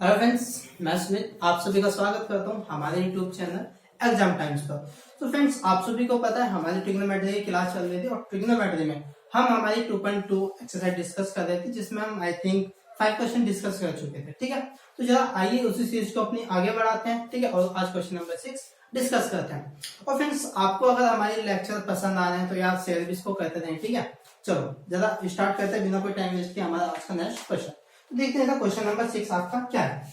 Hello friends, मैं सुमित आप सभी का स्वागत करता हूं हमारे यूट्यूब चैनल एग्जाम टाइम्स पर। तो फ्रेंड्स, आप सभी को पता है हमारी ट्रिग्नोमेट्री की क्लास चल रही थी और ट्रिग्नोमेट्री में हम हमारी 2.2 एक्सरसाइज डिस्कस कर रहे थे, जिसमें हम आई थिंक 5 क्वेश्चन डिस्कस कर चुके थे। ठीक है, तो जरा आइए उसी सीरीज को अपनी आगे बढ़ाते हैं। ठीक है, और आज क्वेश्चन नंबर 6 डिस्कस करते हैं। और फ्रेंड्स, आपको अगर हमारे लेक्चर पसंद आ रहे हैं तो यार शेयर भी इसको करते रहें। ठीक है, चलो जरा स्टार्ट करते हैं बिना कोई टाइम वेस्ट किए हमारा आज का नेक्स्ट क्वेश्चन। देखते हैं क्वेश्चन नंबर 6 आपका क्या है।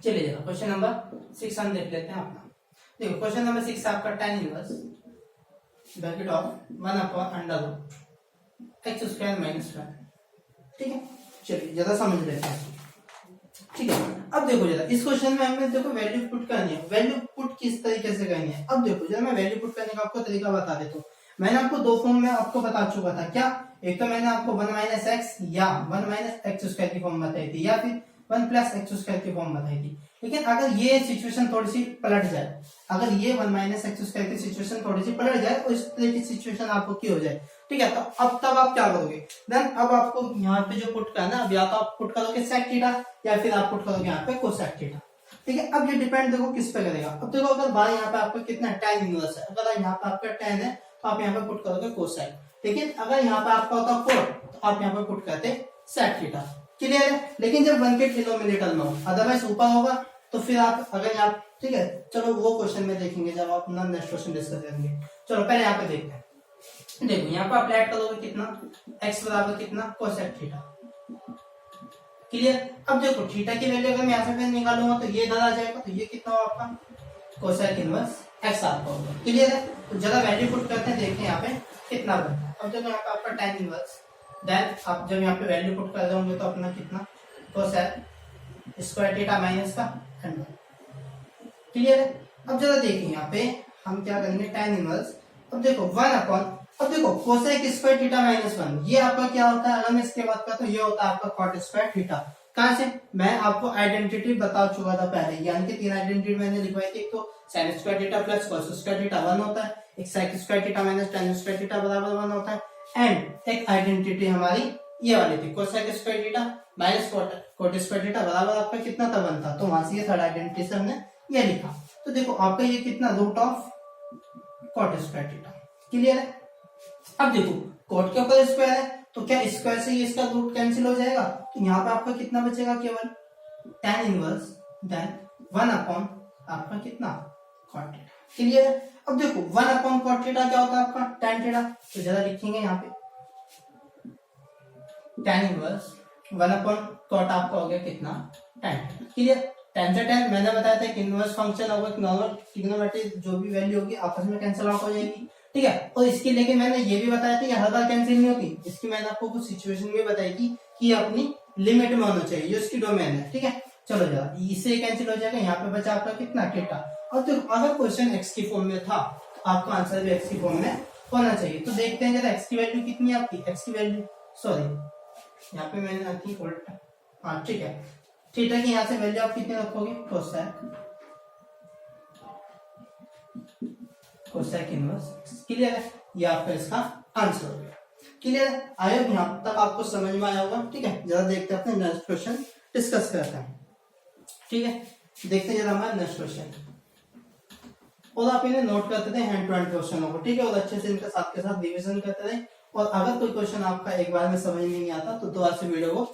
चलिए जरा क्वेश्चन नंबर 6 हम देख लेते हैं अपना। देखो क्वेश्चन नंबर 6 आपका tan inverse bracket of 1 upon under root x square minus 1। ठीक है, चलिए जरा समझ लेते हैं। ठीक है, अब देखो जरा इस क्वेश्चन में हमें देखो वैल्यू पुट करनी है। वैल्यू पुट किस तरीके से करनी है, अब देखो जरा मैं वैल्यू पुट करने का आपको तरीका बता देता हूँ। मैंने आपको दो फॉर्म में आपको बता चुका था। क्या, एक तो मैंने आपको 1 माइनस एक्स या 1 माइनस एक्स स्क्वायर की फॉर्म बताई थी, या फिर 1 प्लस एक्स स्क्वायर की फॉर्म बताई थी। लेकिन अगर ये सिचुएशन थोड़ी सी पलट जाए, अगर ये 1 माइनस एक्स स्क्वायर की सिचुएशन थोड़ी सी पलट जाए और इस तरह की सिचुएशन आपको की हो जाए, ठीक है, तो अब तब आप क्या करोगे। देन अब आपको यहाँ पे जो पुट करना है, अब या तो आप पुट करोगे सेक थीटा या फिर आप पुट करोगे यहाँ पे कोसेक थीटा। ठीक है, अब ये डिपेंड देखो किस पे करेगा। अब देखो अगर बार यहाँ पे आपको कितना tan इनवर्स है, अगर यहाँ पे आपका tan है तो आप यहाँ पे पुट करोगे कोसेक। लेकिन अगर यहाँ पे आपका होता कोट तो आप यहाँ पे पुट करते सेक थीटा। क्लियर है, लेकिन जब 1 के डिनोमिनेटर में हो, अदरवाइज ऊपर होगा तो फिर आप अगर आप, ठीक है, चलो वो क्वेश्चन में देखेंगे जब आप अपना नेक्स्ट क्वेश्चन डिस्कस करेंगे। चलो पहले यहाँ पे देखते हैं। देखो यहाँ पे आप ऐड करोगे कितना, x बराबर कितना कोसेक थीटा। क्लियर, अब देखो थीटा की वैल्यू अगर मैं यहाँ से निकालूंगा तो ये इधर आ जाएगा, तो ये कितना होगा आपका कोसेक इनवर्स x आपका होगा। क्लियर है, तो जरा वैल्यू पुट करते हैं, देखते हैं यहाँ पे कितना बनता है। अब देखो यहाँ पे आपका tan इनवर्स, देन आप जब यहाँ पे वैल्यू पुट कर रहे होंगे तो अपना कितना कोसेक स्क्वायर थीटा माइनस का अंडर। क्लियर है, अब जरा देखिए यहाँ पे हम क्या करेंगे tan इनवर्स। अब देखो 1 अपॉन, अब देखो कोसेक स्क्वायर थीटा माइनस 1, ये आपका क्या होता है, अगर मैं इसके बाद का तो ये होता है आपका कॉट स्क्वायर थीटा। कहां से, मैं आपको आइडेंटिटी बता चुका था पहले, यानी कि 3 आइडेंटिटी मैंने लिखवाई थी। एक तो sin square theta plus cos square theta 1 होता है, एक sec square theta minus tan square theta बराबर 1 होता है, एंड एक आइडेंटिटी हमारी ये वाली थी cosec square theta minus cot square theta बराबर आपका कितना था 1 था। तो वहां से ये थर्ड आइडेंटिटी से हमने ये लिखा। तो देखो आपका ये कितना root of cot square theta. Clear है, अब देखो कॉट के ऊपर स्क्वायर है तो क्या स्क्वायर से ये इसका रूट कैंसिल हो जाएगा, तो यहाँ पे आपका कितना बचेगा, केवल tan इनवर्स देन 1 अपॉन आपका कितना कॉट थीटा। क्लियर है, अब देखो 1 अपॉन कॉट थीटा क्या होता है आपका tan थीटा, तो जरा लिखेंगे यहाँ पे tan इनवर्स 1 अपॉन कॉट आपका हो गया कितना tan। क्लियर, tan से tan मैंने बताया था कि इनवर्स फंक्शन होगा, नॉर्मल ट्रिग्नोमेट्री जो भी वैल्यू होगी आपस में कैंसिल आउट हो जाएगी। ठीक है, और इसकी लेके मैंने ये भी बताया था कि हर बार कैंसिल नहीं होती, इसकी मैंने आपको कुछ सिचुएशन में बताई थी कि अपनी लिमिट में होना चाहिए, ये उसकी डोमेन है। ठीक है, चलो जरा इससे कैंसिल हो जाएगा, यहाँ पे बचा आपका कितना थीटा। और तो अगर क्वेश्चन एक्स की फॉर्म में था तो आपका आंसर भी एक्स की फॉर्म में होना चाहिए। तो देखते हैं जरा एक्स की वैल्यू कितनी है आपकी, एक्स की वैल्यू सॉरी यहाँ पे मैंने रखी उल्टा, हाँ ठीक है, थीटा की यहाँ से वैल्यू आप कितनी रखोगे कोसेक इनवर्स। क्लियर है, ये आपका इसका आंसर हो गया। क्लियर है, आई होप यहाँ तक आपको समझ में आया होगा। ठीक है, जरा देखते हैं अपने नेक्स्ट क्वेश्चन डिस्कस करते हैं। ठीक है, देखते हैं जरा हमारा नेक्स्ट क्वेश्चन, और आप इन्हें नोट करते थे हैंड टू हैंड क्वेश्चनों को। ठीक है, और अच्छे से इनका साथ के साथ रिविजन करते रहे, और अगर कोई क्वेश्चन आपका एक बार में समझ में नहीं आता तो दोबारा से वीडियो को,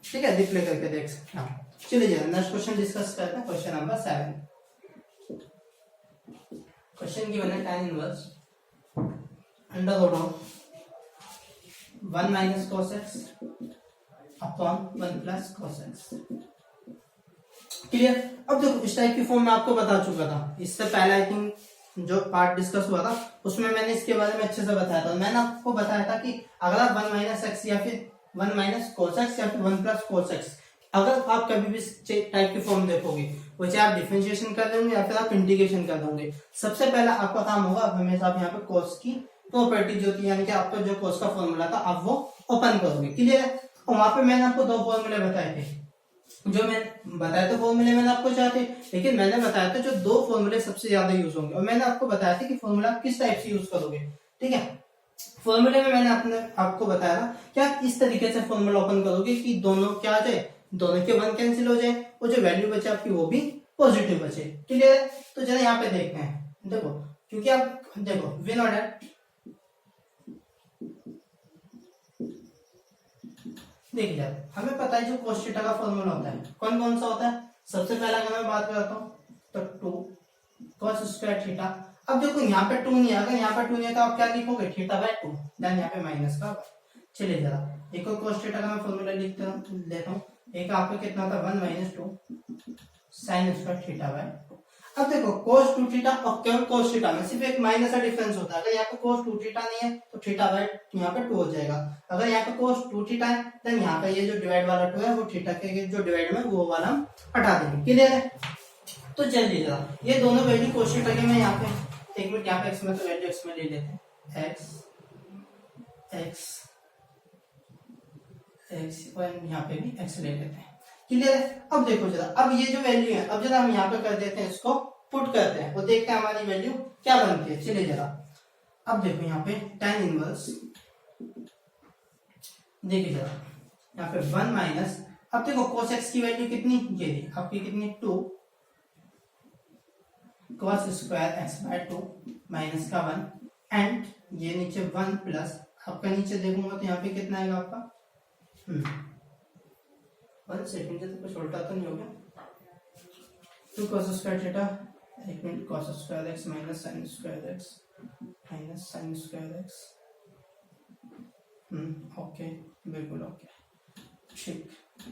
ठीक है, रिप्ले करके देख सकते हैं। चलिए जरा नेक्स्ट क्वेश्चन डिस्कस करते हैं। क्वेश्चन नंबर 7, क्वेश्चन गिवन है tan इनवर्स under root of 1 minus cos x upon 1 plus cos x। Clear, अब देखो इस टाइप की फॉर्म में आपको बता चुका था इससे पहले, आई थिंक जो पार्ट डिस्कस हुआ था उसमें मैंने इसके बारे में अच्छे से बताया था। मैंने आपको बताया था कि अगर आप 1 माइनस एक्स या फिर 1 माइनस cos x या फिर 1 प्लस cos x, अगर आप कभी भी टाइप की फॉर्म देखोगे, वो चाहे आप डिफरेंशिएशन कर दोगे या फिर आप इंटीग्रेशन कर दोगे, सबसे पहला आपका काम होगा हमेशा आप यहाँ पे cos की प्रॉपर्टी जो थी, यानी कि आपका जो cos का फॉर्मूला था आप वो ओपन करोगे। क्लियर है, और वहां पे मैंने आपको दो फॉर्मूले बताए थे, जो मैंने बताया था फॉर्मूले मैंने आपको चाहे थे, लेकिन मैंने बताया था जो दो फॉर्मूले सबसे ज्यादा यूज होंगे, और मैंने आपको बताया था कि फॉर्मूला किस टाइप से यूज करोगे। ठीक है, फॉर्मूले में मैंने आपको बताया था कि आप इस तरीके से फॉर्मूला ओपन करोगे कि दोनों क्या आ जाए, दोनों के 1 कैंसिल हो जाए, और जो वैल्यू बचे आपकी वो भी पॉजिटिव बचे। क्लियर है? तो चलो यहाँ पे देखते हैं। देखो क्योंकि आप देखो वी नो दैट, देखिए हमें पता है जो cos थीटा का फॉर्मूला होता है कौन कौन सा होता है। सबसे पहला अगर मैं बात करता हूँ तो 2 cos स्क्वायर थीटा। अब देखो यहाँ पे 2 नहीं है, अगर यहाँ पे 2 नहीं है तो आप क्या लिखोगे, थीटा बाय 2, देन यहाँ पे माइनस का। चलिए जरा एक और cos थीटा का मैं फॉर्मूला लेता हूँ। एक आपका कितना था 1 minus 2 sine square theta by 2। अब देखो cos 2 थीटा और केवल cos थीटा में सिर्फ एक माइनस का डिफरेंस होता है। अगर यहाँ पे cos 2 थीटा नहीं है तो थीटा बाय यहाँ पे 2 हो जाएगा। अगर यहाँ पे cos 2 थीटा है देन यहाँ पे ये जो डिवाइड वाला 2 है वो थीटा के जो डिवाइड में वो वाला हम हटा देंगे। क्लियर है? तो चलिए जरा ये दोनों वैल्यू cos थीटा के मैं यहाँ पे एक मिनट यहाँ पे x में तो वैल्यू x में ले लेते हैं, x और यहाँ पे भी x ले लेते हैं। क्लियर है? अब देखो जरा, अब ये जो वैल्यू है अब जरा हम यहाँ पे कर देते हैं, इसको पुट करते हैं और देखते हैं हमारी वैल्यू क्या बनती है। चलिए जरा अब देखो यहाँ पे tan इनवर्स, देखिए जरा यहाँ पे 1 माइनस, अब देखो cos x की वैल्यू कितनी, ये थी आपकी कितनी 2 cos square x by 2 minus का 1 एंड ये नीचे 1 प्लस आपका नीचे देखूंगा तो यहाँ पे कितना आएगा आपका 1 सेकंड से तो कुछ उल्टा तो नहीं हो गया। 2 cos स्क्वायर थीटा, एक minute, cos square x minus sin square x minus sin square x, okay बिल्कुल ओके, ठीक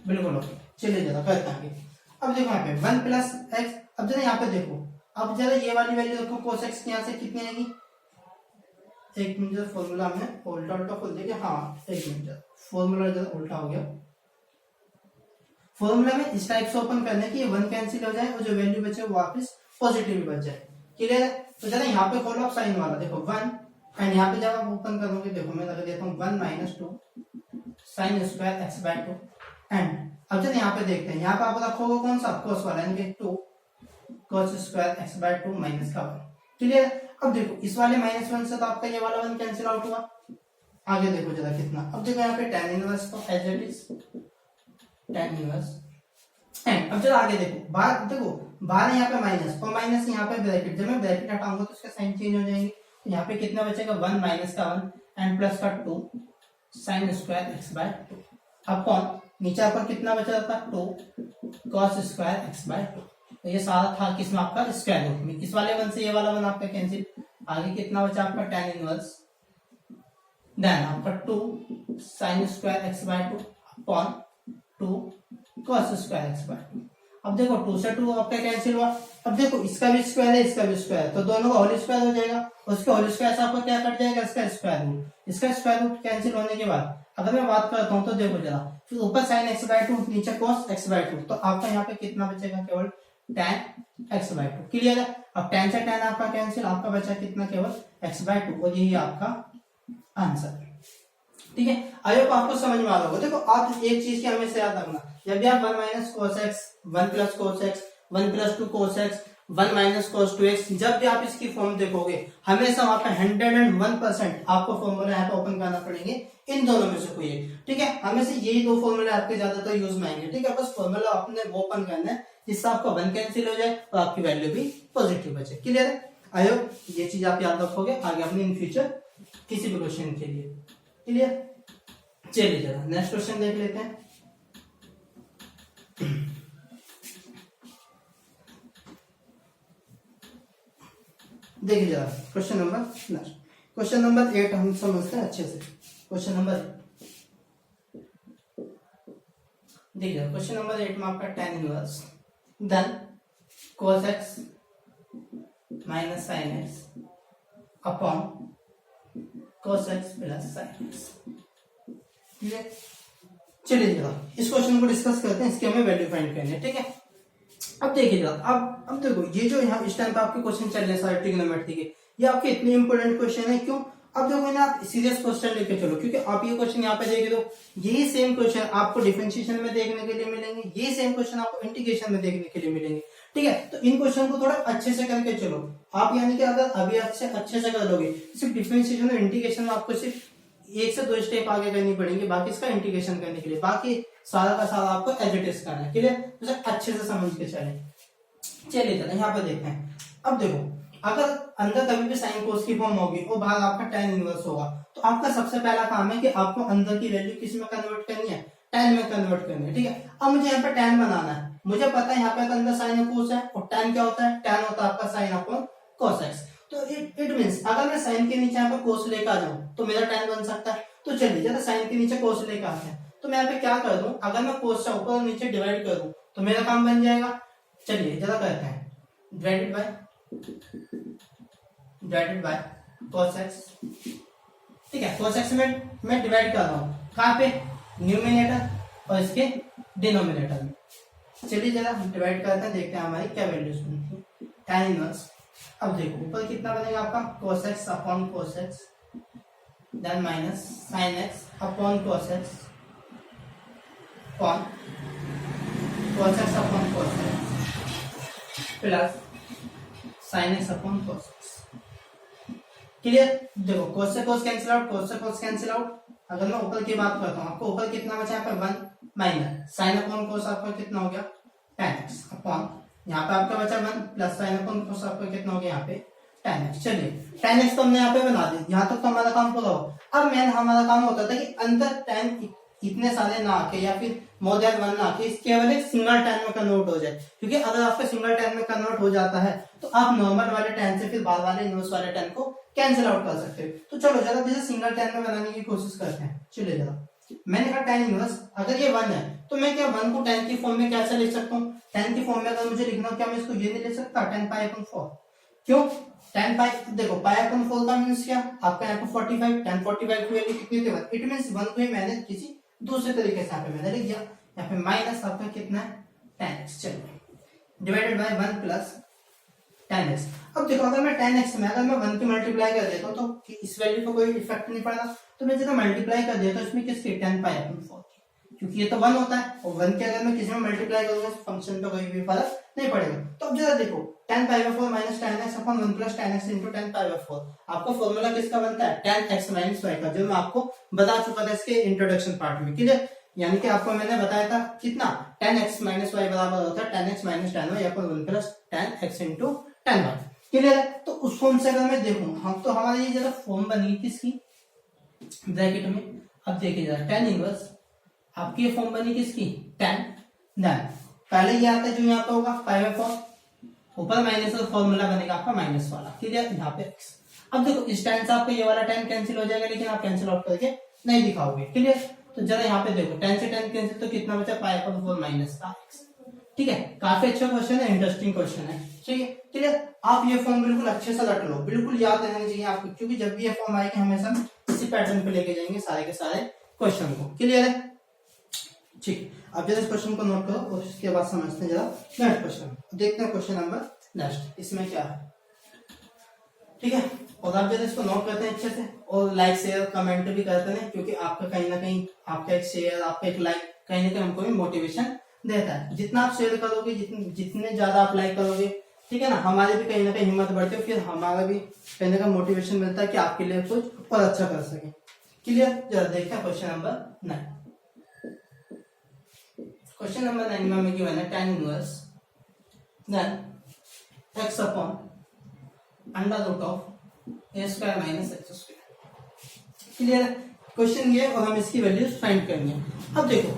बिल्कुल ओके। चलिए जरा करते हैं आगे। अब देखो यहाँ पे 1 प्लस x, अब जरा यहाँ पे देखो, अब जरा ये वाली वैल्यू देखो cos x की यहाँ से कितनी आएगी, एक मिनट जरा फॉर्मूला हमने उल्टा खोल दिया, हाँ एक मिनट जरा फॉर्मूला जरा उल्टा हो गया। फॉर्मूला में इस टाइप से ओपन करने की 1 कैंसिल हो जाए और जो वैल्यू बचे वो वापस पॉजिटिव बच जाए। क्लियर है? तो जरा यहाँ पे खोलो आप साइन वाला, देखो 1 एंड यहाँ पे जब आप ओपन करोगे देखो मैं लगा देता हूँ 1 minus 2 sine square x by 2 and अब जरा यहाँ पे देखते हैं, यहाँ पे आप रखोगे कौन सा cos वाला, यानी 2 cos square x by 2 minus का 1। क्लियर? अब देखो इस वाले -1 से तो आपका ये वाला 1 कैंसिल आउट हुआ। आगे देखो जरा कितना, अब देखो यहाँ पे tan इनवर्स तो as it is tan inverse and अब जरा आगे देखो बाहर, देखो बाहर यहाँ पे माइनस और माइनस यहाँ पे ब्रैकेट, जब मैं ब्रैकेट हटाऊंगा तो उसका साइन चेंज हो जाएंगे। तो यहाँ पे कितना बचेगा 1 माइनस का 1 एंड प्लस का 2 sine square x by 2 upon नीचे पर कितना बचा था 2 cos स्क्वायर एक्स बाय 2। तो ये सारा था किसमें आपका स्क्वायर रूट में, इस वाले 1 से ये वाला 1 आपका कैंसिल। आगे कितना बचा आपका tan इनवर्स देन आपका 2 sine square x by 2 upon 2 cos square x by 2। अब देखो 2 से 2 आपका कैंसिल हुआ। अब देखो इसका भी स्क्वायर है इसका भी स्क्वायर है तो दोनों का होल स्क्वायर हो जाएगा, उसका होल स्क्वायर से आपको क्या कट जाएगा, इसका स्क्वायर रूट। इसका स्क्वायर रूट कैंसिल होने के बाद अगर मैं बात करता हूँ तो देखो जरा, फिर ऊपर साइन एक्स बाय 2 नीचे cos एक्स बाय 2, तो आपका यहाँ पे कितना बचेगा, केवल tan एक्स बाय 2। क्लियर है? अब tan से tan आपका कैंसिल, आपका बचा कितना, केवल एक्स बाय 2 और यही आपका आंसर। ठीक है, आई होप आपको समझ में आ रहा होगा। देखो आप एक चीज की हमेशा याद रखना, जब भी आप 1 minus cos x 1 plus cos x 1 plus 2 cos x 1 minus cos 2x, जब भी आप इसकी फॉर्म देखोगे हमेशा वहां पे 101% आपको फॉर्मूला यहाँ पे ओपन करना पड़ेंगे, इन दोनों में से कोई एक। ठीक है, हमेशा यही दो फॉर्मूले आपके ज्यादातर यूज में आएंगे। ठीक है, बस फॉर्मूला आपने वो ओपन करना है जिससे आपका 1 कैंसिल हो जाए और आपकी वैल्यू भी पॉजिटिव बचे। क्लियर है? आई होप ये चीज आप याद रखोगे आगे अपने इन फ्यूचर किसी भी क्वेश्चन के लिए। क्लियर? चलिए जरा नेक्स्ट क्वेश्चन देख लेते हैं। देखिए जरा क्वेश्चन नंबर 8 हम समझते हैं अच्छे से। क्वेश्चन नंबर देखिए, क्वेश्चन नंबर 8 में आपका tan inverse then cos x minus sin x upon cos x plus sin x। चलिए जरा इस क्वेश्चन को डिस्कस करते हैं, इसके हमें वैल्यू फाइंड करनी है। ठीक है, अब देखिए जरा, अब देखो ये जो यहाँ इस टाइम पे आपके क्वेश्चन चल रहे हैं सारे ट्रिग्नोमेट्री के, ये आपके इतने इंपॉर्टेंट क्वेश्चन है। क्यों? अब देखो ना आप सीरियस क्वेश्चन लेके चलो, क्योंकि आप ये क्वेश्चन यहाँ पे देखे तो यही सेम क्वेश्चन आपको डिफरेंशिएशन में देखने के लिए मिलेंगे, ये सेम क्वेश्चन आपको इंटीग्रेशन में देखने के लिए मिलेंगे। ठीक है, तो इन क्वेश्चन को थोड़ा अच्छे से करके चलो आप, यानी कि अगर अभी अच्छे से कर लोगे, सिर्फ डिफरेंशिएशन और इंटीग्रेशन में आपको सिर्फ एक से दो स्टेप आगे करनी पड़ेंगे बाकी इसका इंटीग्रेशन करने के लिए, बाकी सारा का सारा आपको एज इट इज करना है। क्लियर, तो अच्छे से समझ के चले। चलिए चलो यहाँ पे देखते हैं। अब देखो अगर अंदर कभी भी साइन कोस की फॉर्म होगी और बाहर आपका tan इनवर्स होगा, तो आपका सबसे पहला काम है कि आपको अंदर की वैल्यू किस में कन्वर्ट करनी है, tan में कन्वर्ट करनी है। ठीक है, अब मुझे यहाँ पे tan बनाना है, मुझे पता है यहाँ पे अंदर साइन और कोस है, और tan क्या होता है, tan होता है आपका साइन अपॉन cos x। तो इट मींस अगर मैं साइन के नीचे यहाँ पे कोस लेकर आ जाऊं तो मेरा tan बन सकता है। तो चलिए जरा साइन के नीचे कोस लेकर आते हैं, तो मैं यहाँ पे क्या कर दूं, अगर मैं कोस से ऊपर और नीचे डिवाइड कर दूं तो मेरा काम बन जाएगा। चलिए जरा करते हैं, डिवाइडेड बाय cos x। ठीक है, cos x में मैं डिवाइड कर रहा हूँ कहाँ पे, न्यूमिनेटर और इसके डिनोमिनेटर में। चलिए जरा हम डिवाइड करते हैं, देखते हैं हमारी क्या वैल्यूज बनती है। tan इनवर्स, अब देखो ऊपर कितना बनेगा आपका cos x upon cos x, then minus sin x upon cos x, upon cos x upon cos x, plus sin x upon cos x। Clear, देखो cos से cos कैंसिल आउट, cos से cos cancel out. अगर मैं ऊपर की बात करता हूँ, आपको ऊपर कितना बचा यहाँ पे 1 माइनस sin अपॉन cos आपका कितना हो गया tan x, अपॉन यहाँ पे आपका बचा 1 प्लस sin अपॉन cos आपका कितना हो गया यहाँ पे tan x। चलिए tan x तो हमने यहाँ पे बना दी, यहाँ तक तो हमारा काम पूरा हो। अब मेन हमारा काम होता था कि अंदर tan इतने सारे ना आके या फिर मोर देन 1 ना आके केवल एक सिंगल tan में कन्वर्ट हो जाए, क्योंकि अगर आपका सिंगल tan में कन्वर्ट हो जाता है तो आप नॉर्मल वाले tan से फिर बाद वाले इनवर्स वाले tan को कैंसिल आउट कर सकते हो। तो चलो जरा जैसे सिंगल tan में बनाने की कोशिश करते हैं। चलिए जरा, मैंने कहा tan इनवर्स, अगर ये 1 है तो मैं क्या 1 को tan की फॉर्म में कैसे लिख सकता हूँ, tan की फॉर्म में अगर मुझे लिखना हो क्या मैं इसको ये नहीं लिख सकता tan पाई अपॉन 4। क्यों, tan पाई, देखो पाई अपॉन 4 का मींस क्या, आपका यहाँ पे 45, tan 45 की वैल्यू कितनी थी 1, इट मींस 1 को ही मैंने किसी दूसरे तरीके से यहाँ पे मैंने लिख दिया। यहाँ पे माइनस आपका कितना है tan x, चलिए divided by 1 plus tan x। अब देखो अगर मैं tan x में अगर मैं 1 की मल्टीप्लाई कर देता हूँ तो इस वैल्यू को कोई इफेक्ट नहीं पड़ता, तो मैं जब मल्टीप्लाई कर देता हूँ इसमें किसके tan पाई अपॉन 4, क्योंकि ये तो 1 होता है और 1 के अगर मैं किसी में मल्टीप्लाई करूंगा फंक्शन पे कोई भी फर्क नहीं पड़ेगा। तो अब जरा देखो tan pi by 4 minus tan x upon 1 plus tan x into tan pi by 4, आपका फॉर्मूला किसका बनता है tan x माइनस y का, जो मैं आपको बता चुका था इसके इंट्रोडक्शन पार्ट में। क्लियर, यानी कि आपको मैंने बताया था कितना tan x माइनस y बराबर होता है tan x minus tan y upon 1 plus tan x into tan y। Clear है, तो उस फॉर्म से अगर मैं देखूं हम तो हमारी ये जरा फॉर्म बनी किसकी ब्रैकेट में। अब देखिए जरा tan इनवर्स आपकी ये फॉर्म बनी किसकी tan, देन पहले ये आता है जो यहाँ पे होगा पाई बाय 4, ऊपर माइनस का फॉर्मूला बनेगा आपका माइनस वाला। क्लियर, यहाँ पे x। अब देखो इस tan से आपका ये वाला tan कैंसिल हो जाएगा, लेकिन आप कैंसिल आउट करके नहीं दिखाओगे। क्लियर, तो जरा यहाँ पे देखो tan से tan कैंसिल, तो कितना बचा पाई अपॉन 4 माइनस का x। ठीक है, काफी अच्छा क्वेश्चन है, इंटरेस्टिंग क्वेश्चन है। ठीक है, क्लियर, आप ये फॉर्म बिल्कुल अच्छे से रट लो, बिल्कुल याद रहना चाहिए आपको, क्योंकि जब भी ये फॉर्म आएगी हमेशा इसी पैटर्न पे लेके जाएंगे सारे के सारे क्वेश्चन को। क्लियर है, ठीक। अब जरा इस क्वेश्चन को नोट करो और उसके बाद समझते हैं जरा नेक्स्ट क्वेश्चन। देखते हैं क्वेश्चन नंबर नेक्स्ट, इसमें क्या है। ठीक है, और आप जरा इसको नोट करते हैं अच्छे से और लाइक शेयर कमेंट भी करते हैं, क्योंकि आपका कहीं ना कहीं आपका एक शेयर आपका एक लाइक कहीं ना कहीं हमको भी मोटिवेशन देता है। जितना आप शेयर करोगे जितने ज्यादा आप लाइक करोगे, ठीक है ना, हमारी भी कहीं ना कहीं हिम्मत बढ़ती है, फिर हमारा भी कहीं ना कहीं मोटिवेशन मिलता है कि आपके लिए कुछ और अच्छा कर सके। क्लियर, जरा देखते हैं क्वेश्चन नंबर 9। क्वेश्चन नंबर 9 में हमें गिवन है tan inverse then x upon under root of a square minus x square. Clear है, क्वेश्चन ये और हम इसकी वैल्यूज फाइंड करेंगे। अब देखो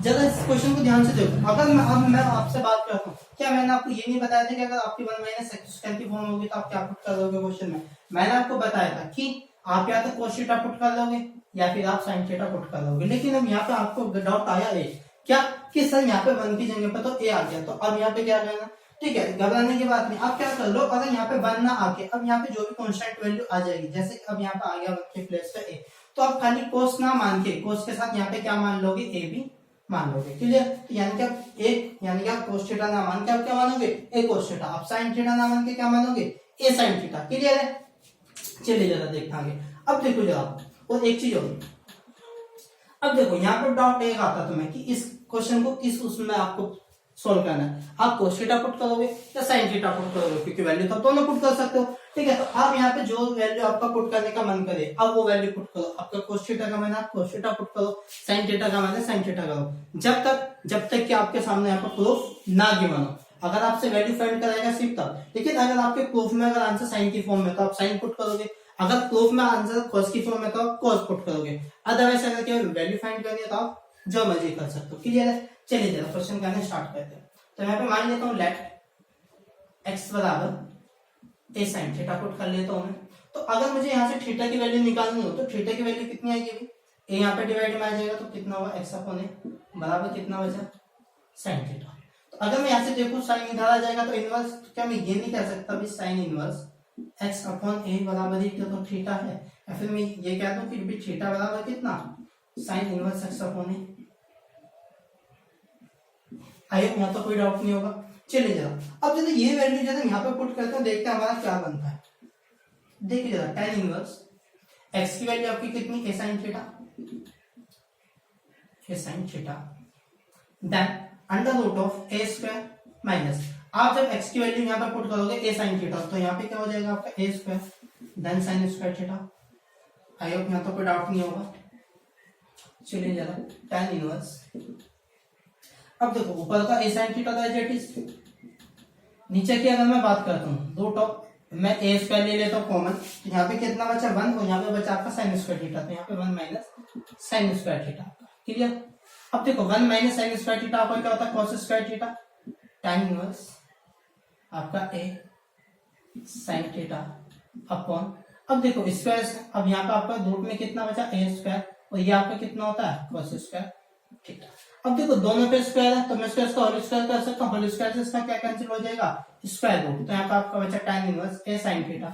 जरा इस क्वेश्चन को ध्यान से देखो, अगर मैं आपसे बात करता हूँ, क्या मैंने आपको ये नहीं बताया था कि अगर आपकी 1 माइनस x स्क्वायर की फॉर्म होगी तो आप क्या पुट कर दोगे क्वेश्चन में। मैंने आपको बताया था कि आप या तो cos थीटा पुट कर दोगे या फिर आप sin थीटा पुट कर दोगे। लेकिन अब यहाँ पे आपको डाउट आया क्या कि सर यहाँ पे 1 की जगह पे तो a आ गया, तो अब यहाँ पे क्या करना। ठीक है, घबराने की बात नहीं, आप क्या कर लो, अगर यहाँ पे 1 ना आके अब यहाँ पे जो भी कांस्टेंट वैल्यू आ जाएगी, जैसे अब यहाँ पे आ गया 1 के प्लेस पे a, तो आप खाली cos ना मान के cos के साथ यहाँ पे क्या मान लोगे a भी मान लोगे। क्लियर, तो यानी कि आप एक यानी कि आप cos थीटा ना मान के आप क्या मानोगे a cos थीटा, आप sin थीटा ना मान के क्या मानोगे a sin थीटा। क्लियर है, चलिए जरा देखते आगे। अब देखो जरा और एक चीज होगी, अब देखो यहाँ पे डाउट एक आता तुम्हें कि इस क्वेश्चन को किस उसमें आपको सोल्व करना है, आप cos थीटा पुट करोगे या sin थीटा पुट करोगे, क्योंकि वैल्यू तो दोनों पुट कर सकते हो। ठीक है। तो आप यहाँ पे जो वैल्यू आपका पुट करने का मन करे अब वो वैल्यू पुट करो। आपका कोस थीटा का मैंने आप कोस थीटा पुट करो, साइन थीटा का मैंने साइन थीटा करो, जब तक कि आपके सामने यहाँ पर प्रूफ ना गिवन हो। अगर आपसे वैल्यू फाइंड कराएगा सिर्फ तब। लेकिन अगर आपके प्रूफ में अगर आंसर साइन की फॉर्म में तो आप साइन पुट करोगे, अगर प्रूफ में आंसर कॉस की फॉर्म में तो आप कॉस पुट करोगे। अदरवाइज अगर केवल वैल्यू फाइंड करनी है तो आप जो मर्जी कर सकते हो। क्लियर है? चलिए जरा क्वेश्चन करना स्टार्ट करते हैं। तो यहाँ पे मान लेता हूँ लेट एक्स बराबर ए साइन थीटा पुट कर लेता हूँ मैं। तो अगर मुझे यहाँ से थीटा की वैल्यू निकालनी हो तो थीटा की वैल्यू कितनी आएगी अभी? ए यहाँ पे डिवाइड में आ जाएगा तो कितना होगा एक्स अपॉन ए बराबर कितना बचा साइन थीटा। तो अगर मैं यहाँ से देखूं साइन इधर आ जाएगा तो इनवर्स, तो क्या मैं ये नहीं कह सकता अभी साइन इनवर्स एक्स अपॉन ए बराबर ही तो थीटा है, या फिर मैं ये कह दूं कि थीटा बराबर कितना साइन इनवर्स एक्स अपॉन ए। आई होप यहाँ तो कोई डाउट नहीं होगा। चलिए जरा अब जरा ये वैल्यू जरा यहाँ पे पुट करते हैं, देखते हैं हमारा क्या बनता है। देखिए जरा tan इनवर्स x की वैल्यू आपकी कितनी a sin theta then under root of a square minus, आप जब x की वैल्यू यहाँ पे पुट करोगे a sin थीटा तो यहाँ पे क्या हो जाएगा आपका a square then sin square theta. I hope यहाँ तो कोई डाउट नहीं होगा। चलिए जरा tan इनवर्स, अब देखो ऊपर का a sin थीटा था एज इट इज, नीचे की अगर मैं बात करता हूँ रूट ऑफ मैं ए स्क्वायर ले लेता हूँ कॉमन, तो यहाँ पे कितना बचा 1 और यहाँ पे बचा आपका साइन स्क्वायर थीटा, तो यहाँ पे 1 minus sine square theta. Clear? अब देखो 1 माइनस साइन स्क्वायर थीटा आपका क्या होता है cos square theta, tan inverse आपका ए साइन थीटा अपॉन, अब देखो स्क्वायर से अब यहाँ पे आपका रूट में कितना बचा ए स्क्वायर और ये आपका कितना होता है कॉस स्क्वायर थीटा। अब देखो दोनों पे स्क्वायर है तो मैं स्क्वायर का होल स्क्वायर कर सकता हूँ, होल स्क्वायर से इसका क्या कैंसिल हो जाएगा स्क्वायर रूट, तो यहाँ पे आपका बचा tan inverse a sin theta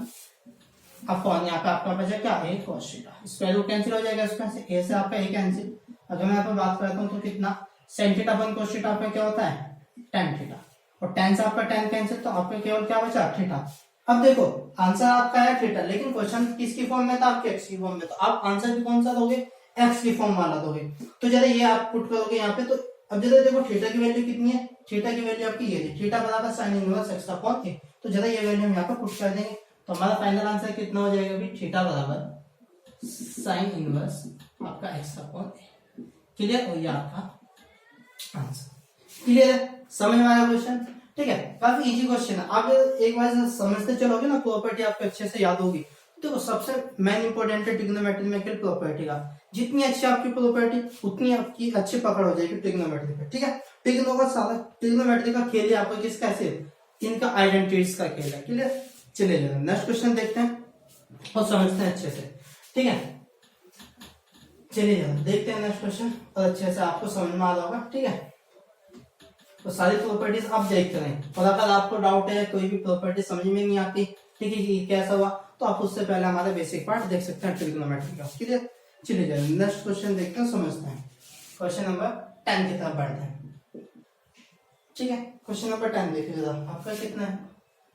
upon यहाँ पे आपका बचा क्या a cos theta, square root cancel हो जाएगा इसमें से a से आपका a कैंसिल। अगर मैं यहाँ पे बात करता हूँ तो कितना sin theta upon cos theta आपका क्या होता है tan थीटा, और tan से आपका tan कैंसिल तो आपका केवल क्या बचा थीटा। अब देखो आंसर आपका है थीटा, लेकिन क्वेश्चन किसकी फॉर्म में था आपके x की फॉर्म में, तो आप आंसर भी कौन सा दोगे x की फॉर्म वाला दोगे। तो जरा ये आप पुट करोगे यहाँ पे, तो अब जरा देखो थीटा की वैल्यू कितनी है, थीटा की वैल्यू आपकी ये है थीटा बराबर साइन इनवर्स x अपॉन ए, तो जरा ये वैल्यू हम यहाँ पे पुट कर देंगे तो हमारा फाइनल आंसर कितना हो जाएगा अभी थीटा बराबर साइन इनवर्स आपका x अपॉन ए। क्लियर? और ये आपका आंसर। क्लियर है? समझ में आया क्वेश्चन? ठीक है, काफी इजी क्वेश्चन है। आप एक बार समझते चलोगे ना प्रॉपर्टी आपको अच्छे से याद होगी। देखो सबसे मेन इंपॉर्टेंट है ट्रिग्नोमेट्रिकल प्रॉपर्टी का, जितनी अच्छी आपकी प्रॉपर्टी उतनी आपकी अच्छी पकड़ हो जाएगी ट्रिग्नोमेट्री पे। ठीक है, ट्रिग्नोमेट्री का खेल ही आपको किस कैसे इनका आइडेंटिटीज का खेल है। क्लियर? चलिए जरा नेक्स्ट क्वेश्चन देखते हैं और समझते हैं अच्छे से। ठीक है, चलिए जरा देखते हैं नेक्स्ट क्वेश्चन और अच्छे से आपको समझ में आ रहा होगा। ठीक है, तो सारी प्रॉपर्टीज आप देखते रहें, और अगर आपको डाउट है कोई भी प्रॉपर्टी समझ में नहीं आती, ठीक है कि कैसा हुआ, तो आप उससे पहले हमारा बेसिक पार्ट देख सकते हैं ट्रिग्नोमेट्री का। क्लियर? चलिए जाए नेक्स्ट क्वेश्चन देखते हैं, समझते हैं। क्वेश्चन नंबर 10 की तरफ बढ़ते हैं। ठीक है, क्वेश्चन नंबर 10 देखिए जरा, आपका कितना है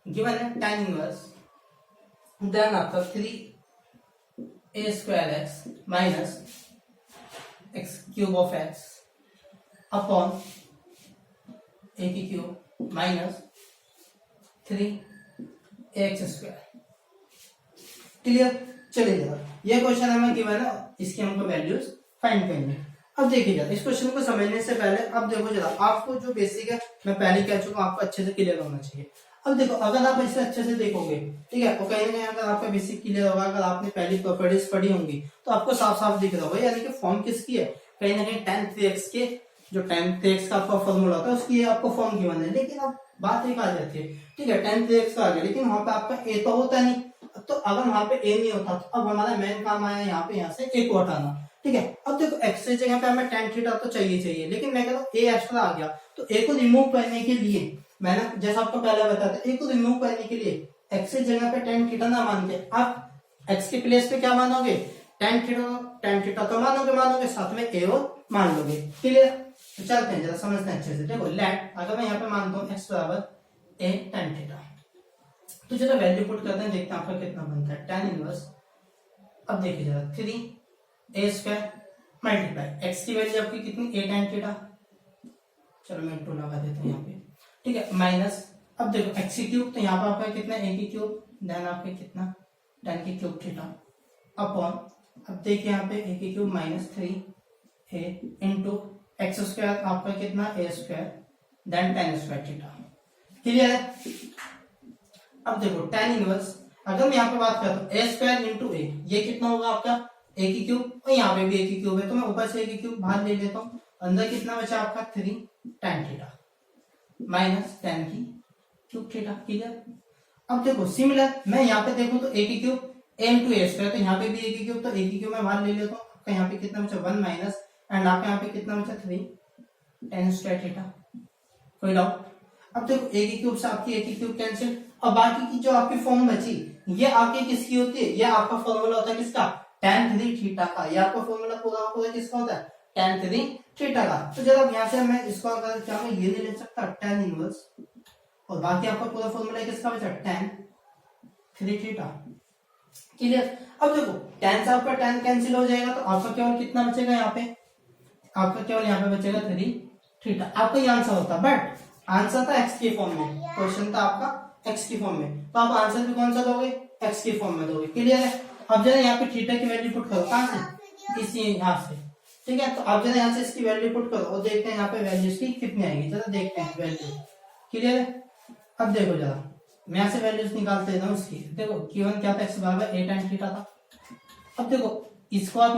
गिवन है tan इनवर्स देन आपका 3a square x minus x cube of x upon a की cube minus 3ax square. Clear? चलिए जरा ये क्वेश्चन हमें गिवन है, इसकी हमको वैल्यूज फाइंड करनी है। अब देखिए जरा इस क्वेश्चन को समझने से पहले अब देखो जरा आपको जो बेसिक है मैं पहले कह चुका हूं, आपको अच्छे से क्लियर होना चाहिए। अब देखो अगर आप इसे अच्छे से देखोगे, ठीक है, तो कहीं ना कहीं अगर आपका बेसिक क्लियर होगा, अगर आपने पहली प्रॉपर्टीज पढ़ी होंगी तो आपको साफ साफ दिख रहा होगा, यानी कि फॉर्म किसकी है, कहीं ना कहीं tan 3x के जो tan 3x का आपका फॉर्मूला होता है उसकी आपको फॉर्म गिवन है। लेकिन अब बात एक आ जाती है, ठीक है tan 3x का आ गया, लेकिन वहां पे आपका a तो होता नहीं, तो अगर वहां पे a नहीं होता तो अब हमारा मेन काम आया यहाँ पे यहाँ से a को हटाना। ठीक है, अब देखो x की जगह पे हमें tan थीटा तो चाहिए, लेकिन मैं कहता हूँ a एक्स्ट्रा आ गया, तो a को रिमूव करने के लिए मैंने जैसा आपको पहले बताया था, a को रिमूव करने के लिए x की जगह पे tan थीटा ना मान के आप x के प्लेस पे क्या मानोगे tan थीटा तो मानोगे साथ में a और मान लोगे। क्लियर? तो चलते हैं जरा समझते हैं अच्छे से। देखो लेट अगर मैं यहाँ पे मानता हूँ x बराबर a tan थीटा, तो जरा वैल्यू पुट करते हैं, देखते हैं आपका कितना बनता है tan इनवर्स। अब देखिए जरा 3a स्क्वायर मल्टीप्लाई x की वैल्यू आपकी कितनी a tan थीटा, चलो मैं 2 लगा देता हूँ यहाँ पे। ठीक है, माइनस अब देखो x की क्यूब, तो यहाँ पे आपका कितना a की क्यूब देन आपके कितना tan की क्यूब थीटा अपॉन, अब देखिए यहाँ पे a की cube minus 3a into x square आपका कितना a square then tan square theta. Clear है? अब देखो tan इनवर्स, अगर मैं यहाँ पे बात करता हूँ a स्क्वायर इंटू ए, ये कितना होगा आपका a की क्यूब, और यहाँ पे भी a की क्यूब है, तो मैं ऊपर से a की क्यूब बाहर ले लेता हूँ, अंदर कितना बचा आपका 3 tan थीटा माइनस tan की क्यूब थीटा। क्लियर? अब देखो सिमिलर मैं यहाँ पे देखूं तो a की cube a into A square, तो यहाँ पे भी a की क्यूब, तो a की क्यूब मैं बाहर ले लेता हूँ, आपका यहाँ पे कितना बचा 1 माइनस, एंड आपका यहाँ पे कितना बचा 3 tan स्क्वायर थीटा। कोई डाउट? अब देखो a की क्यूब से आपकी a की क्यूब कैंसिल, और बाकी की जो आपकी फॉर्म बची ये आपकी किसकी होती है, ये आपका फॉर्मूला होता है किसका, tan 3 थीटा का। ये आपका फॉर्मूला पूरा पूरा किसका होता है, tan 3 थीटा का। तो जब यहाँ से मैं इसको अगर क्या मैं ये नहीं ले सकता tan इनवर्स, और बाकी आपका पूरा फॉर्मूला किसका बचा tan 3 थीटा। क्लियर? अब देखो tan से आपका tan कैंसिल हो जाएगा, तो आपका केवल कितना बचेगा यहाँ पे, आपका केवल यहाँ पे बचेगा 3 थीटा। आपका ये आंसर होता, बट आंसर था एक्स के फॉर्म में, क्वेश्चन था आपका एक्स की फॉर्म में, तो आप आंसर भी कौन सा दोगे, एक्स की फॉर्म में दोगे। क्लियर है? अब जरा यहाँ पे थीटा की वैल्यू पुट करो, कहां से, इसी यहाँ से। ठीक है, तो अब जरा यहाँ से इसकी वैल्यू पुट करो और देखते हैं यहाँ पे वैल्यू इसकी कितनी आएगी, जरा देखते हैं वैल्यू। क्लियर है? अब देखो जरा मैं यहाँ से वैल्यूज निकालते हूँ इसकी। देखो गिवन क्या था, एक्स बराबर a tan थीटा था। अब देखो इसको आप